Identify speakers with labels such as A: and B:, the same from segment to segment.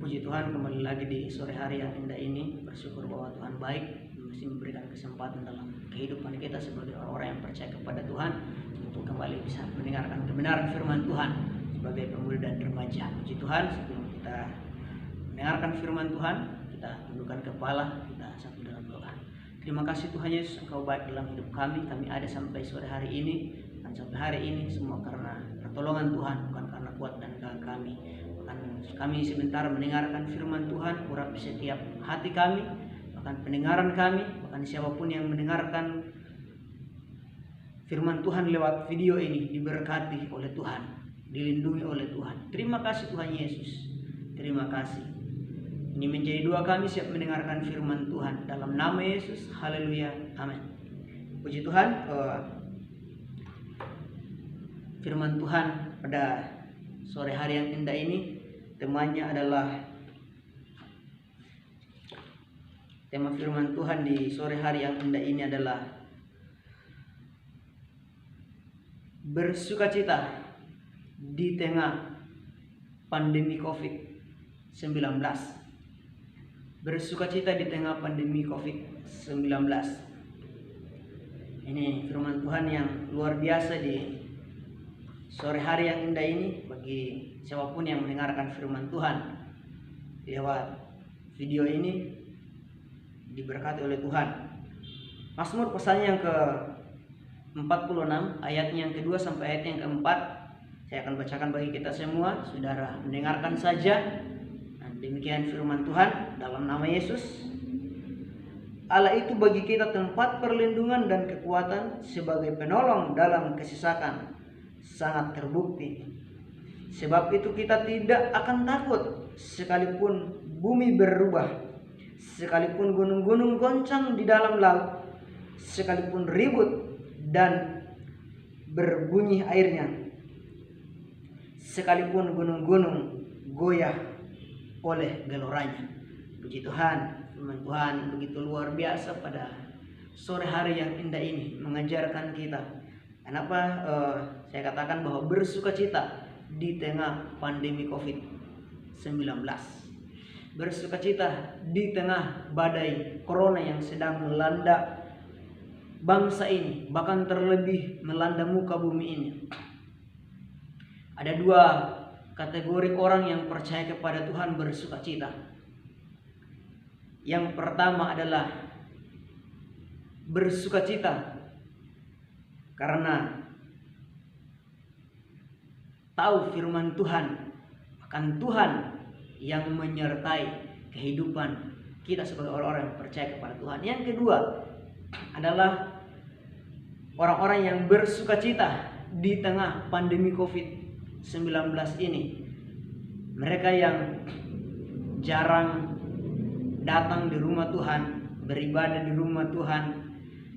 A: Puji Tuhan, kembali lagi di sore hari yang indah ini. Bersyukur bahwa Tuhan baik, masih memberikan kesempatan dalam kehidupan kita sebagai orang-orang yang percaya kepada Tuhan untuk kembali bisa mendengarkan kebenaran firman Tuhan sebagai pemuda dan remaja. Puji Tuhan, sebelum kita mendengarkan firman Tuhan, kita tundukkan kepala, kita satu dalam doa. Terima kasih Tuhan Yesus, Engkau baik dalam hidup kami. Kami ada sampai sore hari ini, dan sampai hari ini semua karena pertolongan Tuhan, bukan karena kuat dan gagah kami. Kami sebentar mendengarkan firman Tuhan, urapi setiap hati kami, bahkan pendengaran kami, bahkan siapapun yang mendengarkan firman Tuhan lewat video ini diberkati oleh Tuhan, dilindungi oleh Tuhan. Terima kasih Tuhan Yesus, terima kasih. Ini menjadi doa kami siap mendengarkan firman Tuhan dalam nama Yesus. Haleluya, amin. Puji Tuhan. Firman Tuhan pada sore hari yang indah ini, temanya adalah, tema firman Tuhan di sore hari yang indah ini adalah bersukacita di tengah pandemi COVID-19. Bersukacita di tengah pandemi COVID-19. Ini firman Tuhan yang luar biasa di sore hari yang indah ini bagi siapapun yang mendengarkan firman Tuhan lewat video ini, diberkati oleh Tuhan. Mazmur pasalnya yang ke-46 ayatnya yang kedua sampai ayat yang keempat, saya akan bacakan bagi kita semua. Saudara mendengarkan saja. Dan demikian firman Tuhan dalam nama Yesus. Allah itu bagi kita tempat perlindungan dan kekuatan, sebagai penolong dalam kesesakan sangat terbukti. Sebab itu kita tidak akan takut, sekalipun bumi berubah, sekalipun gunung-gunung goncang di dalam laut, sekalipun ribut dan berbunyi airnya, sekalipun gunung-gunung goyah oleh geloranya. Puji Tuhan, firman Tuhan begitu luar biasa pada sore hari yang indah ini, mengajarkan kita kenapa saya katakan bahwa bersukacita di tengah pandemi COVID-19. Bersukacita di tengah badai corona yang sedang melanda bangsa ini, bahkan terlebih melanda muka bumi ini. Ada dua kategori orang yang percaya kepada Tuhan bersukacita. Yang pertama adalah bersukacita karena tahu firman Tuhan, akan Tuhan yang menyertai kehidupan kita sebagai orang-orang yang percaya kepada Tuhan. Yang kedua adalah orang-orang yang bersukacita di tengah pandemi COVID-19 ini. Mereka yang jarang datang di rumah Tuhan, beribadah di rumah Tuhan,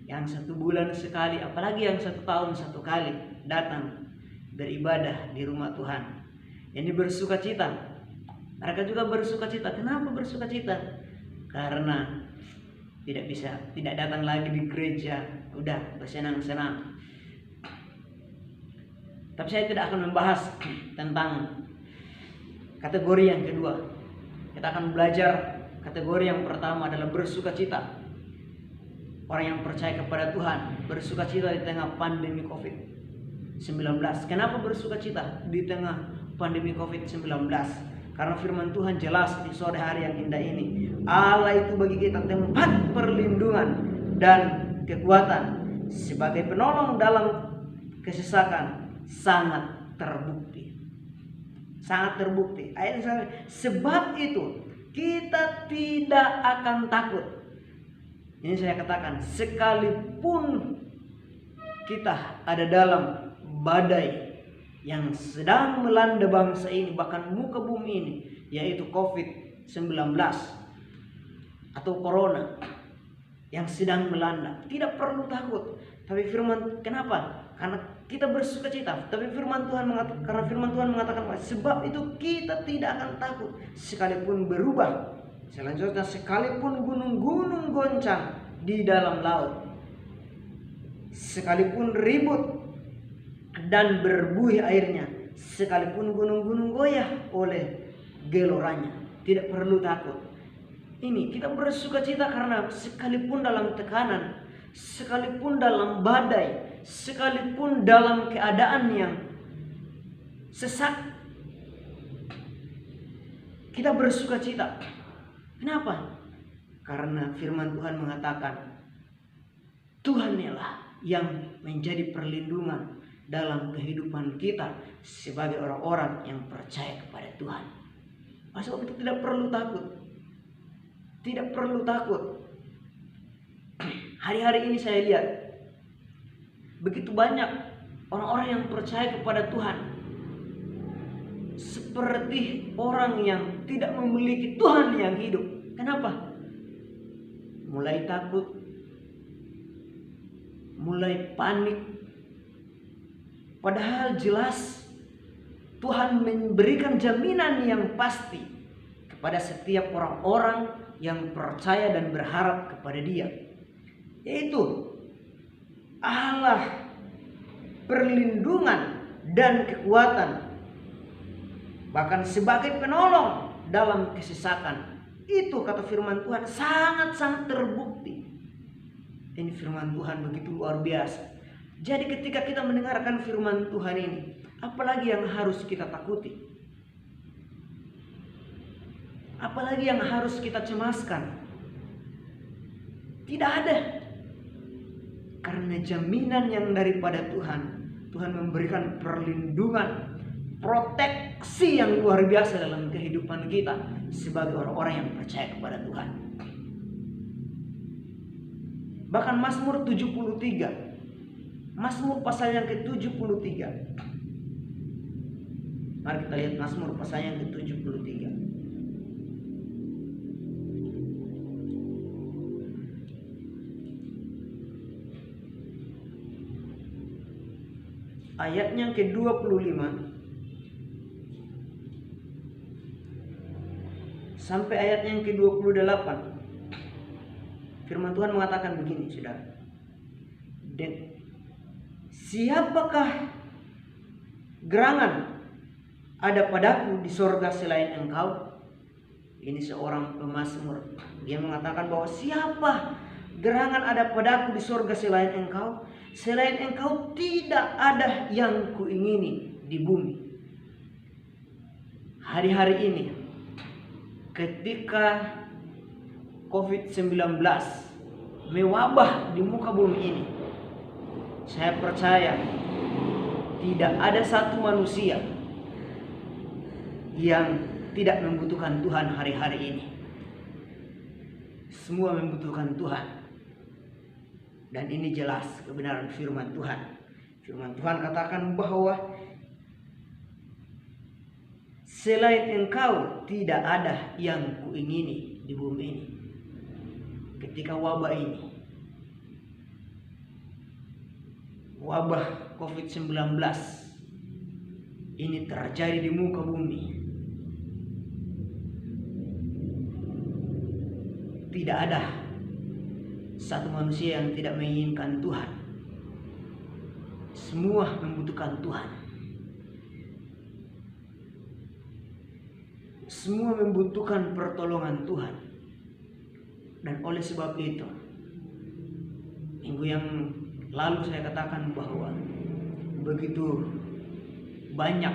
A: yang 1 bulan sekali, apalagi yang 1 tahun 1 kali datang beribadah di rumah Tuhan. Ini bersukacita. Mereka juga bersukacita. Kenapa bersukacita? Karena tidak datang lagi di gereja, udah bersenang-senang. Tapi saya tidak akan membahas tentang kategori yang kedua. Kita akan belajar kategori yang pertama adalah bersukacita. Orang yang percaya kepada Tuhan bersukacita di tengah pandemi COVID-19. Kenapa bersukacita di tengah pandemi COVID-19? Karena firman Tuhan jelas di sore hari yang indah ini. Allah itu bagi kita tempat perlindungan dan kekuatan, sebagai penolong dalam kesesakan sangat terbukti. Sangat terbukti. Sebab itu kita tidak akan takut. Ini saya katakan, sekalipun kita ada dalam badai yang sedang melanda bangsa ini, bahkan muka bumi ini, yaitu COVID-19 atau Corona yang sedang melanda, tidak perlu takut. Tapi firman, kenapa? Karena kita bersukacita. Tapi firman Tuhan mengatakan, karena firman Tuhan mengatakan, sebab itu kita tidak akan takut, sekalipun berubah. Selanjutnya, sekalipun gunung-gunung goncang di dalam laut, sekalipun ribut dan berbuih airnya, sekalipun gunung-gunung goyah oleh geloranya. tidak perlu takut. Ini kita bersukacita karena sekalipun dalam tekanan, sekalipun dalam badai, sekalipun dalam keadaan yang sesak, kita bersukacita. Kenapa? Karena firman Tuhan mengatakan Tuhan-Nya yang menjadi perlindungan dalam kehidupan kita sebagai orang-orang yang percaya kepada Tuhan. Oleh sebab itu tidak perlu takut. Tidak perlu takut. Hari-hari ini saya lihat begitu banyak orang-orang yang percaya kepada Tuhan seperti orang yang tidak memiliki Tuhan yang hidup. Kenapa? Mulai takut, mulai panik. Padahal jelas Tuhan memberikan jaminan yang pasti kepada setiap orang-orang yang percaya dan berharap kepada Dia, yaitu Allah perlindungan dan kekuatan, bahkan sebagai penolong dalam kesesakan. Itu kata firman Tuhan sangat-sangat terbukti. Ini firman Tuhan begitu luar biasa. Jadi ketika kita mendengarkan firman Tuhan ini, apalagi yang harus kita takuti? Apalagi yang harus kita cemaskan? Tidak ada. Karena jaminan yang daripada Tuhan. Tuhan memberikan perlindungan, proteksi yang luar biasa dalam kehidupan kita sebagai orang-orang yang percaya kepada Tuhan. Bahkan Mazmur 73, Mazmur pasal yang ke-73. Mari kita lihat Mazmur pasal yang ke-73. Ayat yang ke-25 sampai ayat yang ke-28. Firman Tuhan mengatakan begini, saudara. Dan siapakah gerangan ada padaku di sorga selain Engkau? Ini seorang pemazmur. Dia mengatakan bahwa siapa gerangan ada padaku di sorga selain Engkau? Selain Engkau tidak ada yang kuingini di bumi. Hari-hari ini ketika COVID-19 mewabah di muka bumi ini, saya percaya tidak ada satu manusia yang tidak membutuhkan Tuhan hari-hari ini. Semua membutuhkan Tuhan. Dan ini jelas kebenaran firman Tuhan. Firman Tuhan katakan bahwa selain Engkau tidak ada yang kuingini di bumi ini. Ketika wabah ini, wabah COVID-19 ini terjadi di muka bumi, tidak ada satu manusia yang tidak menginginkan Tuhan. Semua membutuhkan Tuhan. Semua membutuhkan pertolongan Tuhan. Dan oleh sebab itu, minggu yang lalu saya katakan bahwa begitu banyak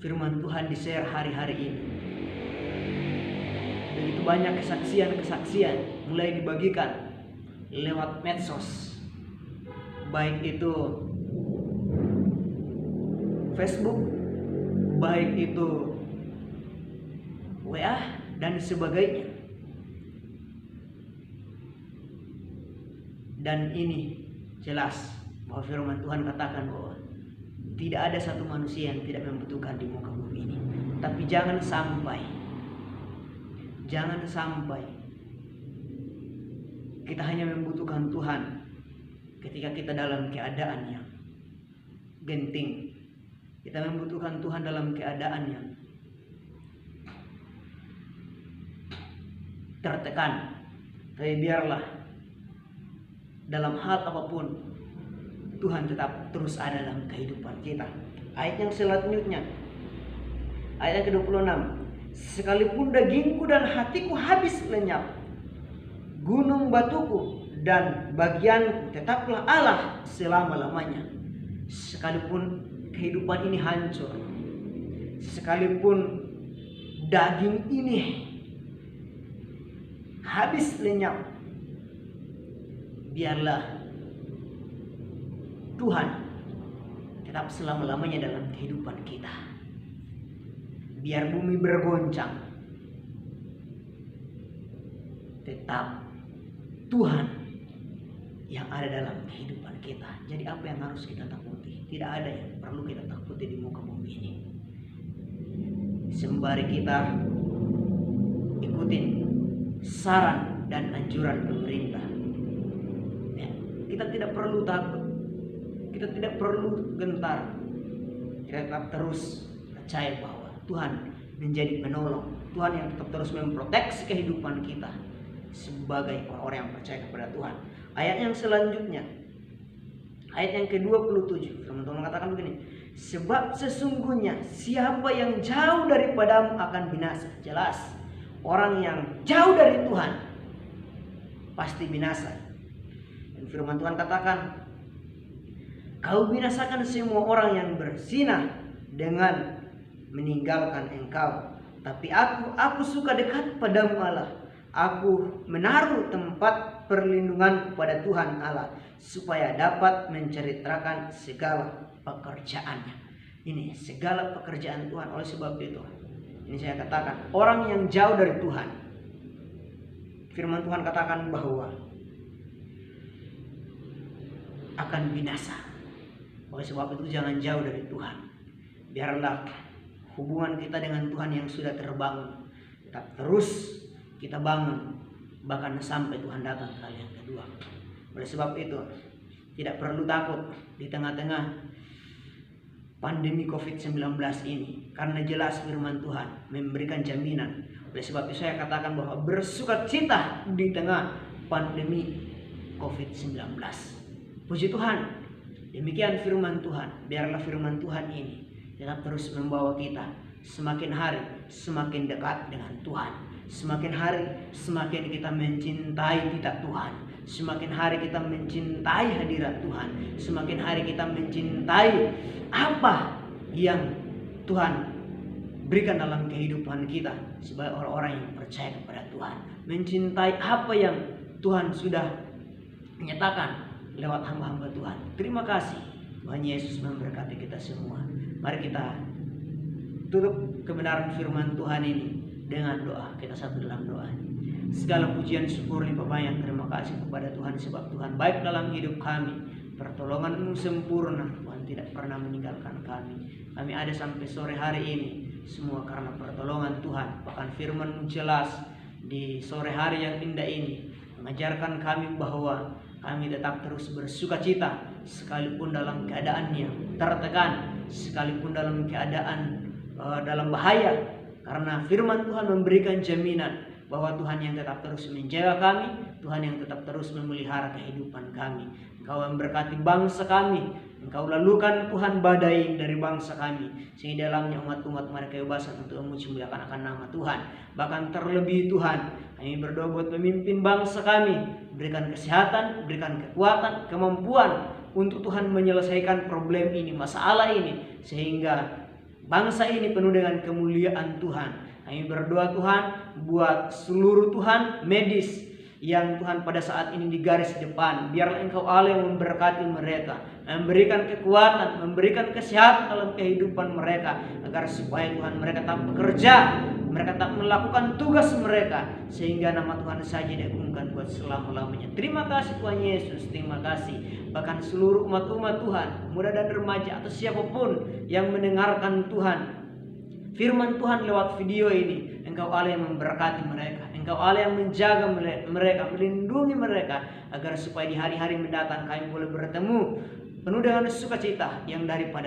A: firman Tuhan di-share hari-hari ini. Begitu banyak kesaksian-kesaksian mulai dibagikan lewat medsos, baik itu Facebook, baik itu WA dan sebagainya. Dan ini jelas bahwa firman Tuhan katakan bahwa tidak ada satu manusia yang tidak membutuhkan di muka bumi ini. Tapi jangan sampai kita hanya membutuhkan Tuhan ketika kita dalam keadaan yang genting. Kita membutuhkan Tuhan dalam keadaan yang tertekan. Tapi biarlah dalam hal apapun Tuhan tetap terus ada dalam kehidupan kita. Ayat yang selanjutnya, Ayat yang ke-26. Sekalipun dagingku dan hatiku habis lenyap, gunung batuku dan bagianku tetaplah Allah selama-lamanya. Sekalipun kehidupan ini hancur, sekalipun daging ini habis lenyap, biarlah Tuhan tetap selama-lamanya dalam kehidupan kita. Biar bumi bergoncang, tetap Tuhan yang ada dalam kehidupan kita. Jadi apa yang harus kita takuti? Tidak ada yang perlu kita takuti di muka bumi ini. Sembari kita ikutin saran dan anjuran pemerintah, ya, kita tidak perlu takut, kita tidak perlu gentar. Kita tetap terus percaya bahwa Tuhan menjadi penolong, Tuhan yang tetap terus memproteksi kehidupan kita sebagai orang-orang yang percaya kepada Tuhan. Ayat yang selanjutnya, ayat yang ke-27, teman-teman katakan begini, sebab sesungguhnya siapa yang jauh daripadamu akan binasa. Jelas, orang yang jauh dari Tuhan pasti binasa. Dan firman Tuhan katakan, kau binasakan semua orang yang berzinah dengan meninggalkan engkau. Tapi aku suka dekat padamu Allah. Aku menaruh tempat perlindungan kepada Tuhan Allah, supaya dapat menceritakan segala pekerjaannya. Ini segala pekerjaan Tuhan. Oleh sebab itu, ini saya katakan, orang yang jauh dari Tuhan, firman Tuhan katakan bahwa akan binasa. Oleh sebab itu jangan jauh dari Tuhan. Biarlah hubungan kita dengan Tuhan yang sudah terbangun tetap terus kita bangun, bahkan sampai Tuhan datang kali yang kedua. Oleh sebab itu tidak perlu takut di tengah-tengah pandemi COVID-19 ini, karena jelas firman Tuhan memberikan jaminan. Oleh sebab itu saya katakan bahwa bersukacita di tengah pandemi COVID-19. Puji Tuhan, demikian firman Tuhan. Biarlah firman Tuhan ini tetap terus membawa kita semakin hari semakin dekat dengan Tuhan. Semakin hari semakin kita mencintai kita Tuhan. Semakin hari kita mencintai hadirat Tuhan. Semakin hari kita mencintai apa yang Tuhan berikan dalam kehidupan kita sebagai orang-orang yang percaya kepada Tuhan. Mencintai apa yang Tuhan sudah menyatakan lewat hamba-hamba Tuhan. Terima kasih. Tuhan Yesus memberkati kita semua. Mari kita tutup kebenaran firman Tuhan ini dengan doa. Kita satu dalam doa. Segala pujian syukur limpah banyak terima kasih kepada Tuhan, sebab Tuhan baik dalam hidup kami. Pertolongan-Mu sempurna, Tuhan tidak pernah meninggalkan kami. Kami ada sampai sore hari ini semua karena pertolongan Tuhan. Bahkan firman-Mu jelas di sore hari yang indah ini mengajarkan kami bahwa kami tetap terus bersukacita sekalipun dalam keadaan yang tertekan, sekalipun dalam keadaan dalam bahaya. Karena firman Tuhan memberikan jaminan bahwa Tuhan yang tetap terus menjaga kami, Tuhan yang tetap terus memelihara kehidupan kami. Engkau memberkati bangsa kami, Engkau lalukan Tuhan badai dari bangsa kami, sehingga dalamnya umat-umat mereka kebebasan untuk memuliakan akan nama Tuhan. Bahkan terlebih Tuhan, kami berdoa buat pemimpin bangsa kami, berikan kesehatan, berikan kekuatan, kemampuan untuk Tuhan menyelesaikan problem ini, masalah ini, sehingga bangsa ini penuh dengan kemuliaan Tuhan. Kami berdoa Tuhan buat seluruh Tuhan medis yang Tuhan pada saat ini di garis depan. Biarlah Engkau Allah yang memberkati mereka, memberikan kekuatan, memberikan kesehatan dalam kehidupan mereka, agar supaya Tuhan mereka tetap bekerja, mereka tetap melakukan tugas mereka, sehingga nama Tuhan saja diagungkan buat selama-lamanya. Terima kasih Tuhan Yesus, terima kasih. Bahkan seluruh umat-umat Tuhan, muda dan remaja atau siapapun yang mendengarkan Tuhan, firman Tuhan lewat video ini, Engkau Allah yang memberkati mereka, Engkau Allah yang menjaga mereka, melindungi mereka, agar supaya di hari-hari mendatang kami boleh bertemu penuh dengan sukacita yang daripada